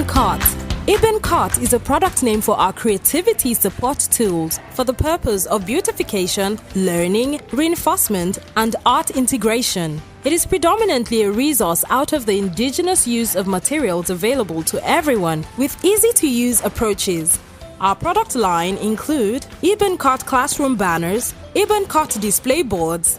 Cart. Cart is a product name for our creativity support tools for the purpose of beautification, learning, reinforcement, and art integration. It is predominantly a resource out of the indigenous use of materials available to everyone with easy-to-use approaches. Our product line include Cart classroom banners, Cart display boards,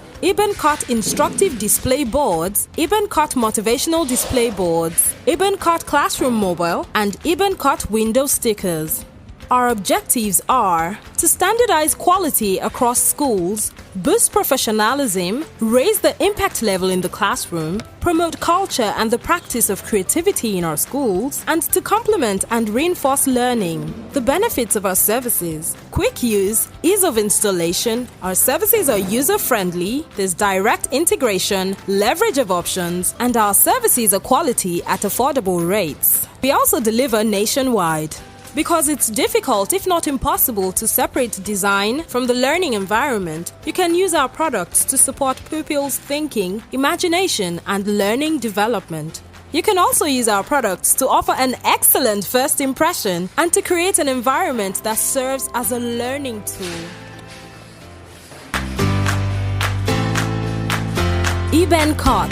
Cart instructive display boards, Cart motivational display boards, Cart classroom mobile, and Cart window stickers. Our objectives are to standardize quality across schools, boost professionalism, raise the impact level in the classroom, promote culture and the practice of creativity in our schools, and to complement and reinforce learning. The benefits of our services: quick use, ease of installation, our services are user-friendly, there's direct integration, leverage of options, and our services are quality at affordable rates. We also deliver nationwide. Because it's difficult, if not impossible, to separate design from the learning environment, you can use our products to support pupils' thinking, imagination, and learning development. You can also use our products to offer an excellent first impression and to create an environment that serves as a learning tool. Cart.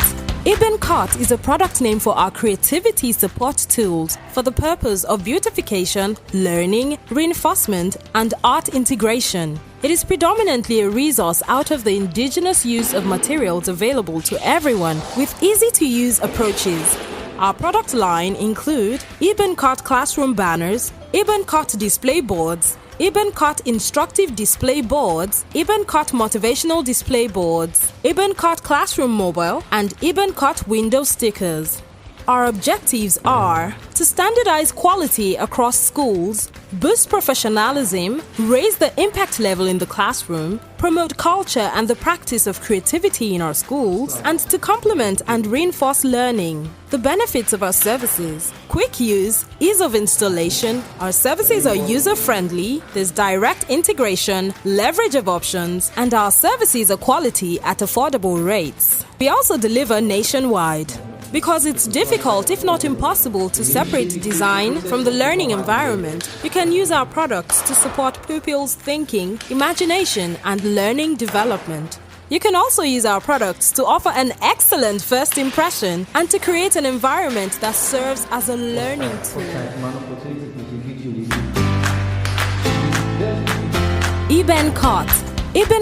Cart is a product name for our creativity support tools for the purpose of beautification, learning, reinforcement, and art integration. It is predominantly a resource out of the indigenous use of materials available to everyone with easy-to-use approaches. Our product line include Cart classroom banners, Cart display boards, Cart instructive display boards, Cart motivational display boards, Cart classroom mobile, and Cart window stickers. Our objectives are to standardize quality across schools, boost professionalism, raise the impact level in the classroom, promote culture and the practice of creativity in our schools, and to complement and reinforce learning. The benefits of our services: quick use, ease of installation, our services are user-friendly, there's direct integration, leverage of options, and our services are quality at affordable rates. We also deliver nationwide. Because it's difficult, if not impossible, to separate design from the learning environment, you can use our products to support pupils' thinking, imagination, and learning development. You can also use our products to offer an excellent first impression and to create an environment that serves as a learning tool. Cart.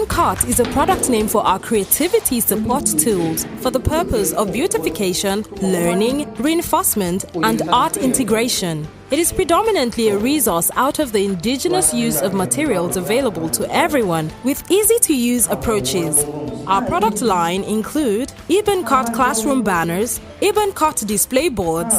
Cart is a product name for our creativity support tools for the purpose of beautification, learning, reinforcement, and art integration. It is predominantly a resource out of the indigenous use of materials available to everyone with easy-to-use approaches. Our product line include Cart classroom banners, Cart display boards,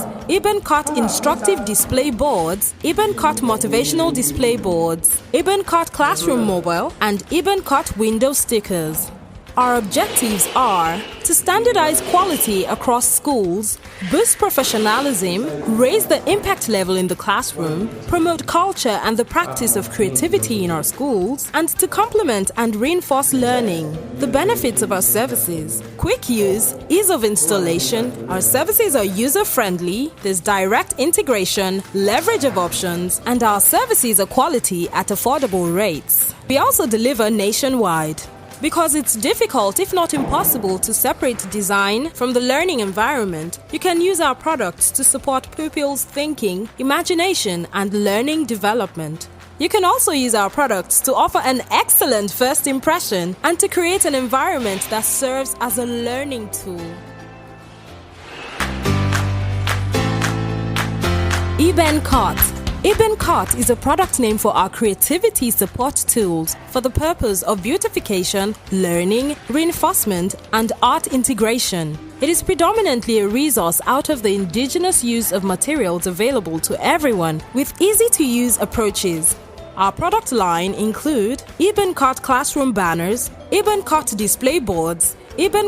Cart instructive display boards, Cart motivational display boards, Cart classroom mobile, and Cart window stickers. Our objectives are to standardize quality across schools, boost professionalism, raise the impact level in the classroom, promote culture and the practice of creativity in our schools, and to complement and reinforce learning. The benefits of our services: quick use, ease of installation, our services are user-friendly, there's direct integration, leverage of options, and our services are quality at affordable rates. We also deliver nationwide. Because it's difficult, if not impossible, to separate design from the learning environment, you can use our products to support pupils' thinking, imagination, and learning development. You can also use our products to offer an excellent first impression and to create an environment that serves as a learning tool. Cart. Cart is a product name for our creativity support tools for the purpose of beautification, learning, reinforcement, and art integration. It is predominantly a resource out of the indigenous use of materials available to everyone with easy-to-use approaches. Our product line include Cart classroom banners, Cart display boards,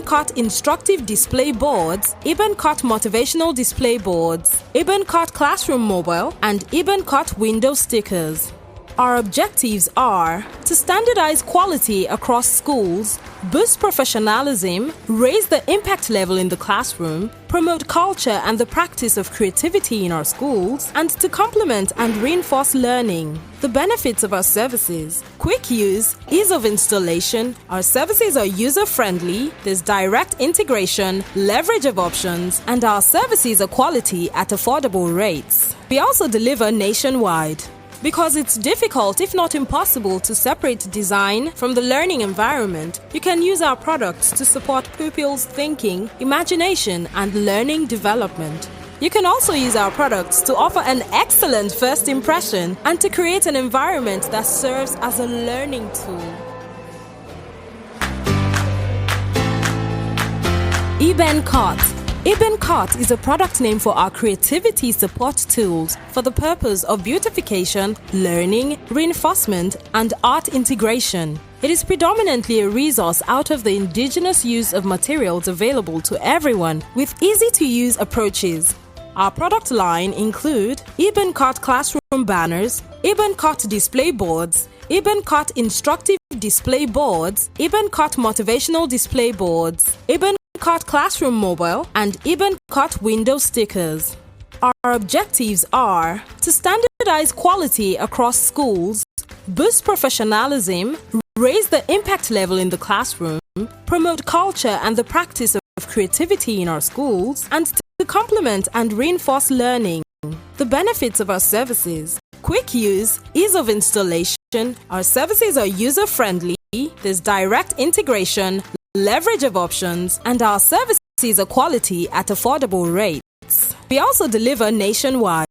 Cart instructive display boards, Cart motivational display boards, Cart classroom mobile, and Cart window stickers. Our objectives are to standardize quality across schools, boost professionalism, raise the impact level in the classroom, promote culture and the practice of creativity in our schools, and to complement and reinforce learning. The benefits of our services: quick use, ease of installation, our services are user-friendly, there's direct integration, leverage of options, and our services are quality at affordable rates. We also deliver nationwide. Because it's difficult, if not impossible, to separate design from the learning environment, you can use our products to support pupils' thinking, imagination, and learning development. You can also use our products to offer an excellent first impression and to create an environment that serves as a learning tool. eBenCart. eBenCart is a product name for our creativity support tools for the purpose of beautification, learning, reinforcement, and art integration. It is predominantly a resource out of the indigenous use of materials available to everyone with easy-to-use approaches. Our product line include eBenCart classroom banners, eBenCart display boards, eBenCart instructive display boards, eBenCart motivational display boards, eBenCart classroom mobile, and eBenCart window stickers. Our objectives are to standardize quality across schools, boost professionalism, raise the impact level in the classroom, promote culture and the practice of creativity in our schools, and to complement and reinforce learning. The benefits of our services: quick use, ease of installation, our services are user-friendly, there's direct integration, leverage of options, and our services are quality at affordable rates. We also deliver nationwide.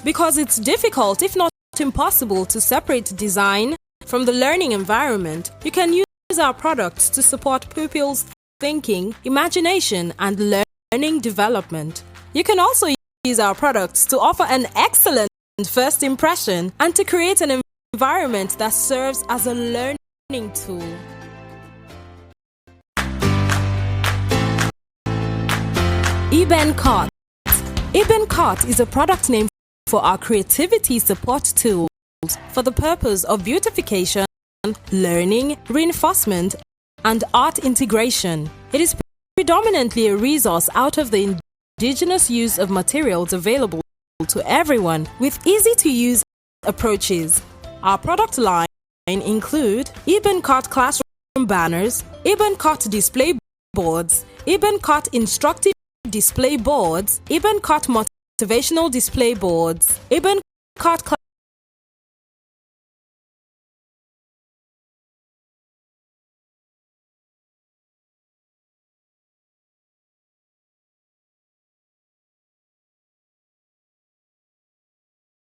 Because it's difficult, if not impossible, to separate design from the learning environment, you can use our products to support pupils' thinking, imagination, and learning development. You can also use our products to offer an excellent first impression and to create an environment that serves as a learning tool. eBenCart. eBenCart is a product name for our creativity support tools for the purpose of beautification, learning, reinforcement, and art integration. It is predominantly a resource out of the indigenous use of materials available to everyone with easy-to-use approaches. Our product line include eBenCart classroom banners, eBenCart display boards, eBenCart instructive display boards, eBenCart motivational display boards, eBenCart